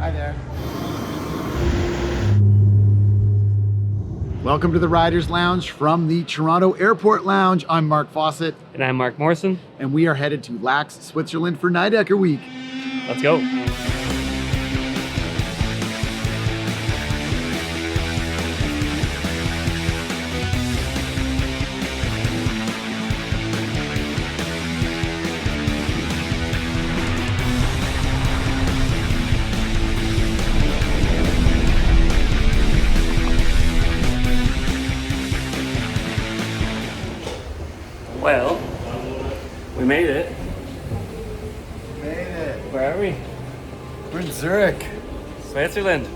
Hi there. Welcome to the Riders Lounge from the Toronto Airport Lounge. I'm Mark Fawcett. And I'm Mark Morrison. And we are headed to Lax, Switzerland for Nidecker Week. Let's go. Well, we made it. Made it. Where are we? We're in Zurich. Switzerland.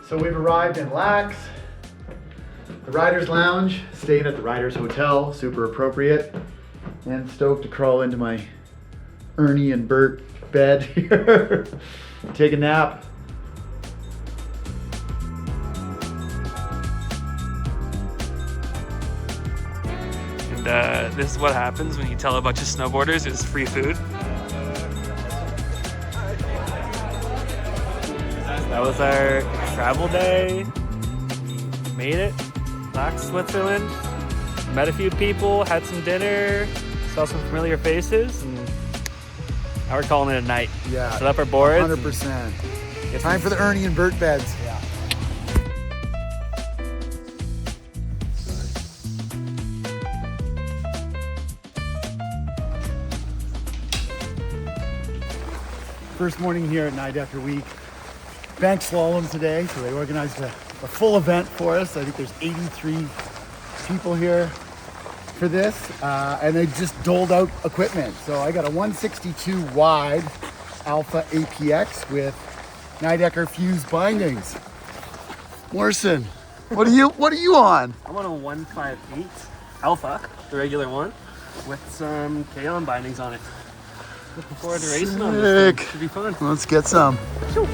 So we've arrived in Lax, the Riders Lounge, staying at the Riders Hotel, super appropriate, and stoked to crawl into my Ernie and Bert bed here, take a nap. And this is what happens when you tell a bunch of snowboarders it's free food. That was our travel day. Made it. Lax, Switzerland. Met a few people, had some dinner, saw some familiar faces, and now we're calling it a night. Yeah. Set up our boards. 100%. Time for the Ernie and Bert beds. Yeah. First morning here at Nidecker Week. Bank Slalom today, so they organized a full event for us. I think there's 83 people here for this, and they just doled out equipment. So I got a 162 wide Alpha APX with Nidecker fused bindings. Morrison, what are you on? I'm on a 158 Alpha, the regular one, with some K-on bindings on it. Looking forward to racing on this thing. Should be fun. Let's get some. Shoo.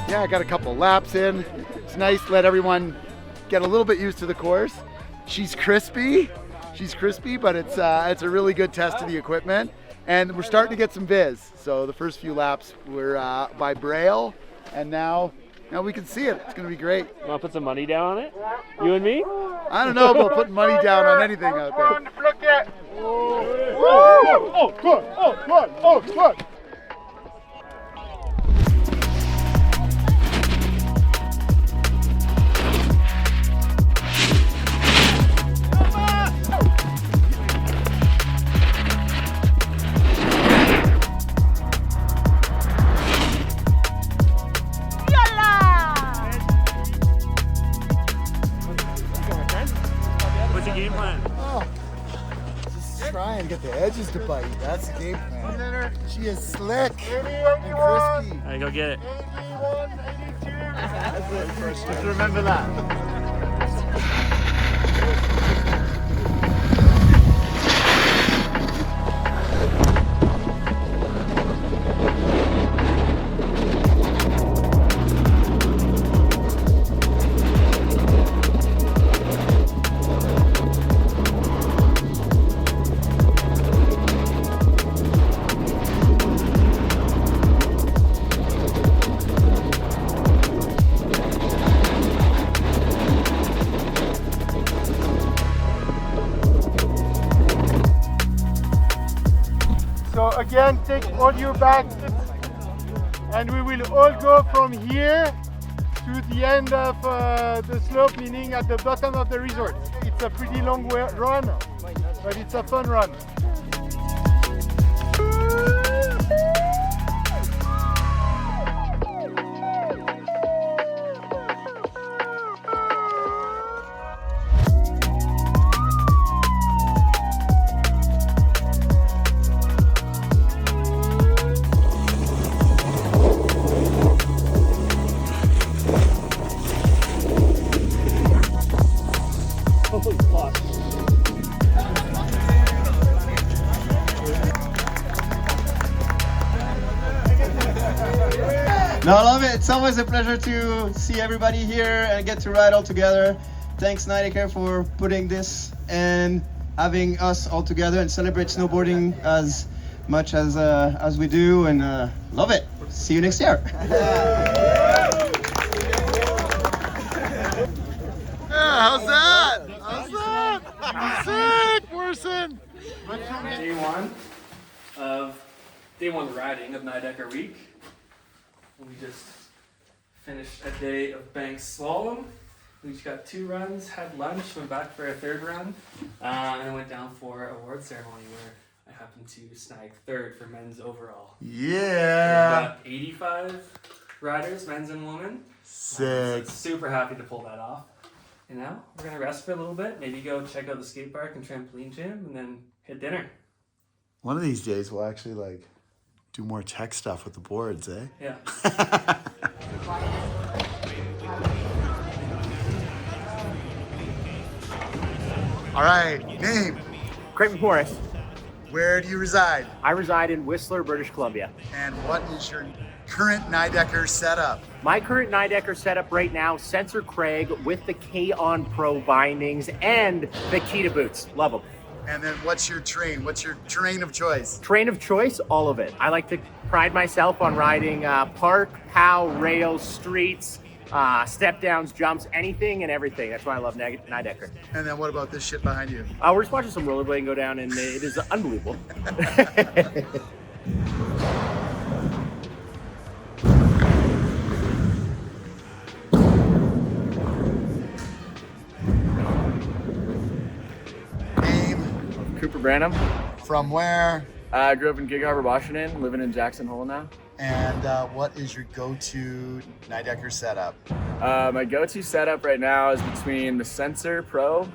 Yeah, I got a couple laps in. It's nice to let everyone get a little bit used to the course. She's crispy, but it's a really good test of the equipment. And we're starting to get some viz. So the first few laps were by Braille, and now we can see it. It's gonna be great. You wanna put some money down on it? You and me? I don't know about putting money down on anything out there. Oh, good. Oh, good. What's the game plan? Oh, just try and get the edges to bite. That's the game plan. She is slick and crispy. Alright, go get it. 81, 82. Just remember that. So again, take all your bags, and we will all go from here to the end of the slope, meaning at the bottom of the resort. It's a pretty long run, but it's a fun run. No, I love it. It's always a pleasure to see everybody here and get to ride all together. Thanks Nidecker for putting this and having us all together and celebrate snowboarding as much as we do, and love it. See you next year. How's that? How's that? Sick, Morrison. Day one riding of Nidecker week. We just finished a day of bank slalom. We just got 2 runs, had lunch, went back for a 3rd run, and then went down for a award ceremony where I happened to snag 3rd for men's overall. Yeah. About 85 riders, men's and women. Sick. So super happy to pull that off. And now we're gonna rest for a little bit, maybe go check out the skate park and trampoline gym, and then hit dinner. One of these days we'll actually like do more tech stuff with the boards, eh? Yeah. All right, name. Craig Morris. Where do you reside? I reside in Whistler, British Columbia. And what is your current Nidecker setup? My current Nidecker setup right now, Sensor Craig with the K-On Pro bindings and the Kita boots. Love them. And then what's your terrain? What's your terrain of choice? Terrain of choice, all of it. I like to pride myself on riding park, POW, rails, streets, step downs, jumps, anything and everything. That's why I love Nidecker. And then what about this shit behind you? We're just watching some rollerblading go down, and it is unbelievable. Name. Cooper Branham. From where? I grew up in Gig Harbor, Washington, living in Jackson Hole now. And what is your go-to Nidecker setup? My go-to setup right now is between the Sensor Pro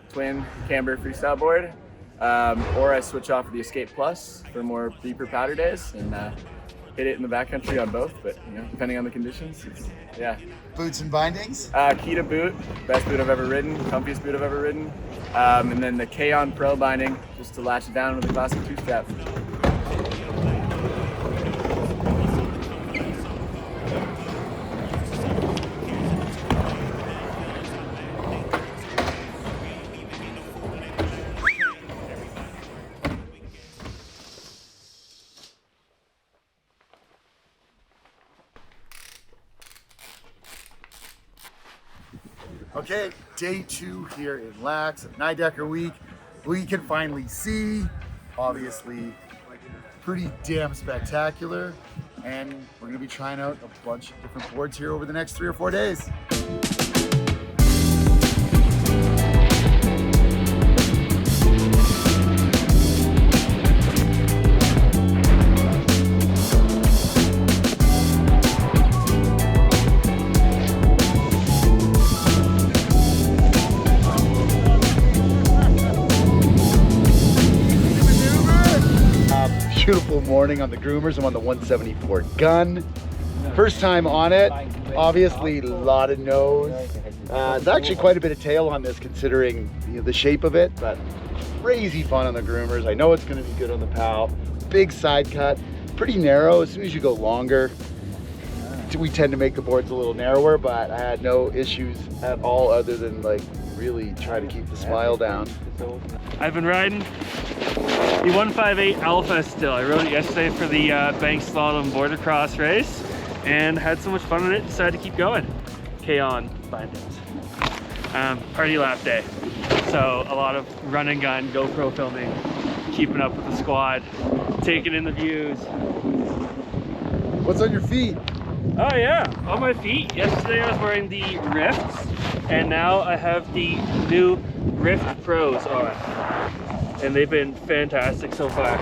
twin camber freestyle board, or I switch off of the Escape Plus for more deeper powder days and hit it in the backcountry on both, but you know, depending on the conditions, yeah. Boots and bindings? Kita boot, best boot I've ever ridden, comfiest boot I've ever ridden, and then the K-On Pro binding just to latch it down with a classic 2-strap. Okay, day 2 here in Lax at Nidecker week. We can finally see, obviously, pretty damn spectacular. And we're gonna be trying out a bunch of different boards here over the next 3 or 4 days. Beautiful morning on the groomers. I'm on the 174 gun. First time on it. Obviously, a lot of nose. It's actually quite a bit of tail on this, considering the shape of it. But crazy fun on the groomers. I know it's going to be good on the POW. Big side cut, pretty narrow. As soon as you go longer, we tend to make the boards a little narrower. But I had no issues at all, other than like really try to keep the smile down. I've been riding the 158 Alpha still. I rode it yesterday for the bank slalom border cross race and had so much fun with it, decided to keep going. K-On bindings. Party lap day. So a lot of run and gun, GoPro filming, keeping up with the squad, taking in the views. What's on your feet? Oh yeah, on my feet. Yesterday I was wearing the Rifts, and now I have the new Rift Pros on. And they've been fantastic so far.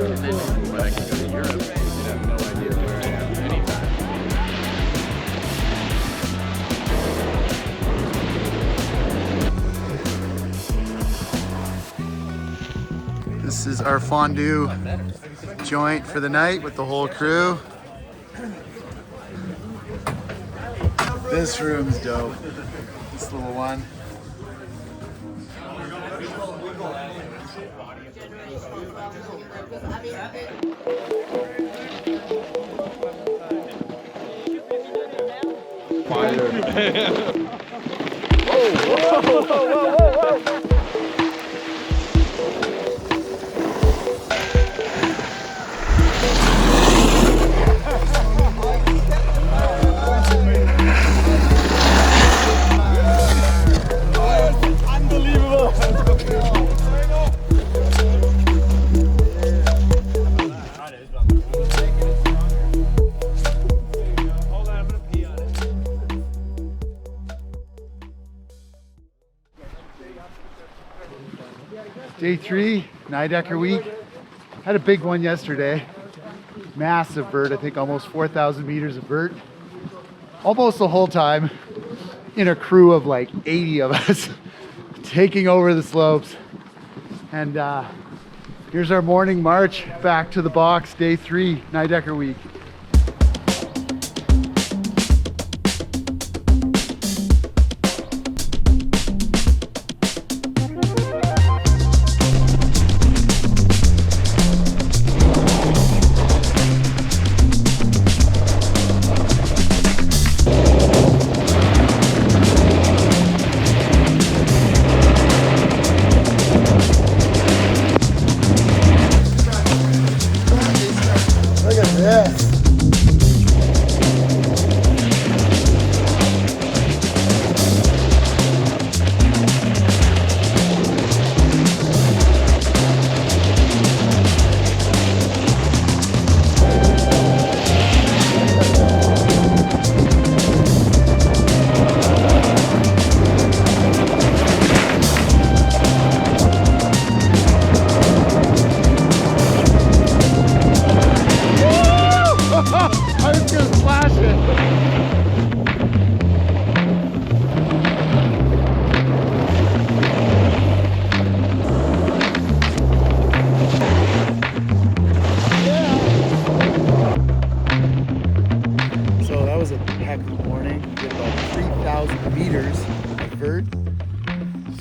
When I can go to Europe, you have no This is our fondue joint for the night with the whole crew. This room's dope. This little one. Day 3, Nidecker week. Had a big one yesterday. Massive vert, I think almost 4,000 meters of vert. Almost the whole time in a crew of like 80 of us taking over the slopes. And here's our morning march back to the box, day 3, Nidecker week.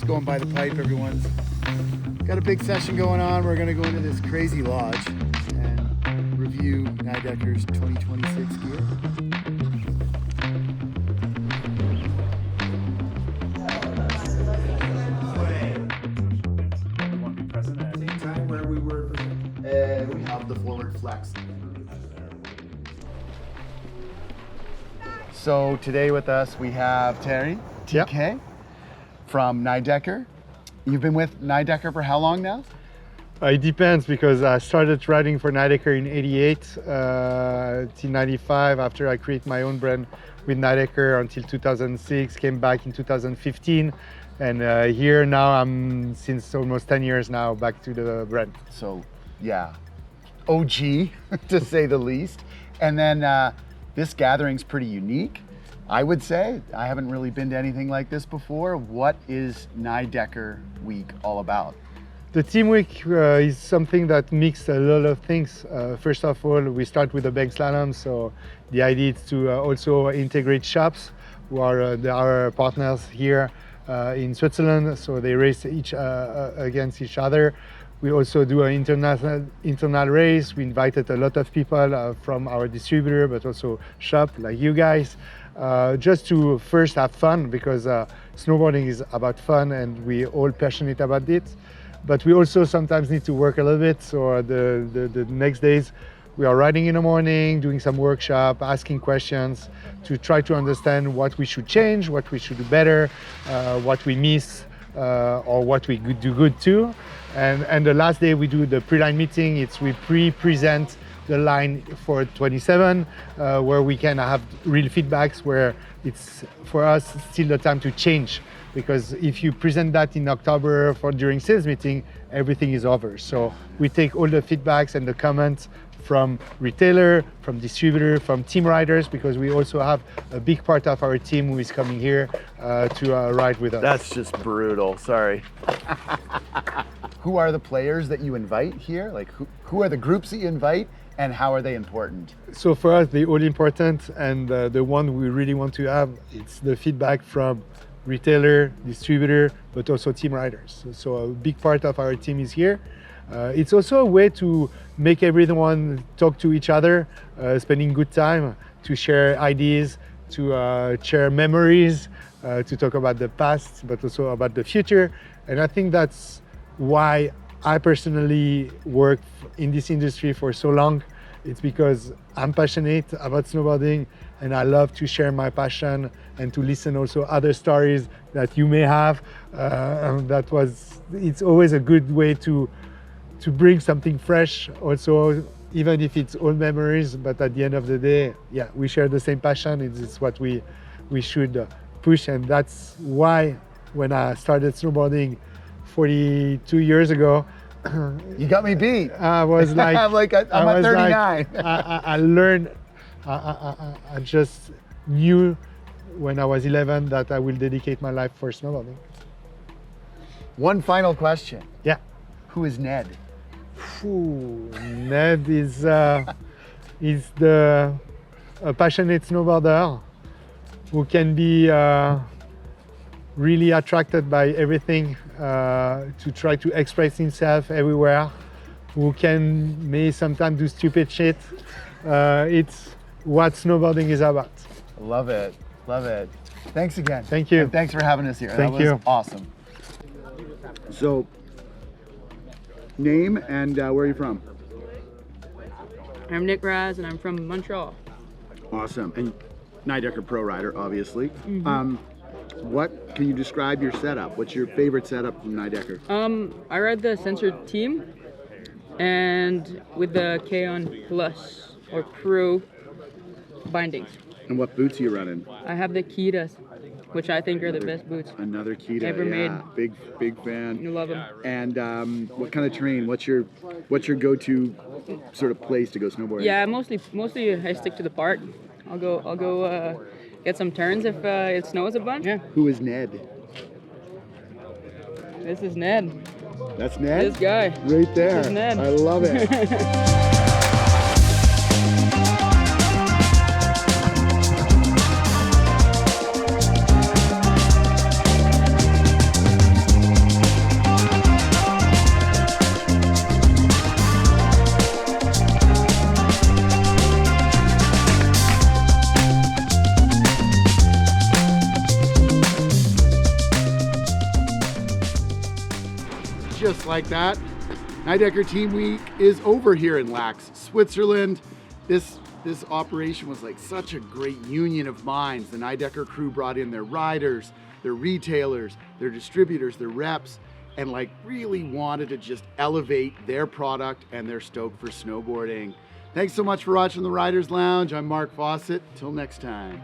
Going by the pipe, everyone's got a big session going on. We're gonna go into this crazy lodge and review Nidecker's 2026 gear. Where we were, we have the forward flex. So today with us we have Terry, TK. Yep. From Nidecker. You've been with Nidecker for how long now? It depends, because I started riding for Nidecker in '88 till '95 after I created my own brand with Nidecker until 2006, came back in 2015, and here now I'm since almost 10 years now back to the brand. So yeah, OG to say the least. And then this gathering's pretty unique. I would say, I haven't really been to anything like this before. What is Nidecker Week all about? The Team Week is something that mixes a lot of things. First of all, we start with the bank slalom, so the idea is to also integrate shops who are our partners here in Switzerland, so they race against each other. We also do an internal race. We invited a lot of people from our distributor, but also shop like you guys. Just to first have fun, because snowboarding is about fun and we all passionate about it. But we also sometimes need to work a little bit. So the next days we are riding in the morning, doing some workshop, asking questions to try to understand what we should change, what we should do better, what we miss, or what we could do good too. And the last day we do the pre-line meeting. We pre-present the line for 27, where we can have real feedbacks, where it's for us still the time to change, because if you present that in October during sales meeting, everything is over. So we take all the feedbacks and the comments from retailer, from distributor, from team riders, because we also have a big part of our team who is coming here to ride with us. That's just brutal, sorry. who are the players that you invite here? Like who are the groups that you invite and how are they important? So for us, they're all important, and the one we really want to have, it's the feedback from retailer, distributor, but also team riders. So a big part of our team is here. It's also a way to make everyone talk to each other, spending good time, to share ideas, to share memories, to talk about the past, but also about the future. And I think that's why I personally work in this industry for so long. It's because I'm passionate about snowboarding and I love to share my passion and to listen also other stories that you may have. It's always a good way to bring something fresh also, even if it's old memories, but at the end of the day, yeah, we share the same passion. It's what we should push, and that's why when I started snowboarding 42 years ago, you got me beat. I was like, I'm at 39. I learned, I just knew when I was 11 that I will dedicate my life for snowboarding. One final question. Yeah. Who is Ned? Ned is a passionate snowboarder who can be really attracted by everything, to try to express himself everywhere, who may sometimes do stupid shit. It's what snowboarding is about. Love it, love it. Thanks again. Thank you. And thanks for having us here. Thank that was you. Awesome. So, name and where are you from? I'm Nick Raz and I'm from Montreal. Awesome. And Nidecker Pro Rider, obviously. Mm-hmm. What can you describe your setup? What's your favorite setup from Nidecker? I ride the censored team and with the K-On Plus or Pro bindings. And what boots are you running? I have the Kitas, which I think are the best boots Another Kita, ever made. Big fan. You love them. And what kind of terrain? What's your go-to sort of place to go snowboarding? Yeah, mostly I stick to the park. I'll go get some turns if it snows a bunch. Yeah. Who is Ned? This is Ned. That's Ned? This guy. Right there. This is Ned. I love it. Just like that, Nidecker Team Week is over here in Lax, Switzerland. This operation was like such a great union of minds. The Nidecker crew brought in their riders, their retailers, their distributors, their reps, and like really wanted to just elevate their product and their Stoke for snowboarding. Thanks so much for watching the Riders Lounge. I'm Mark Fawcett. Till next time.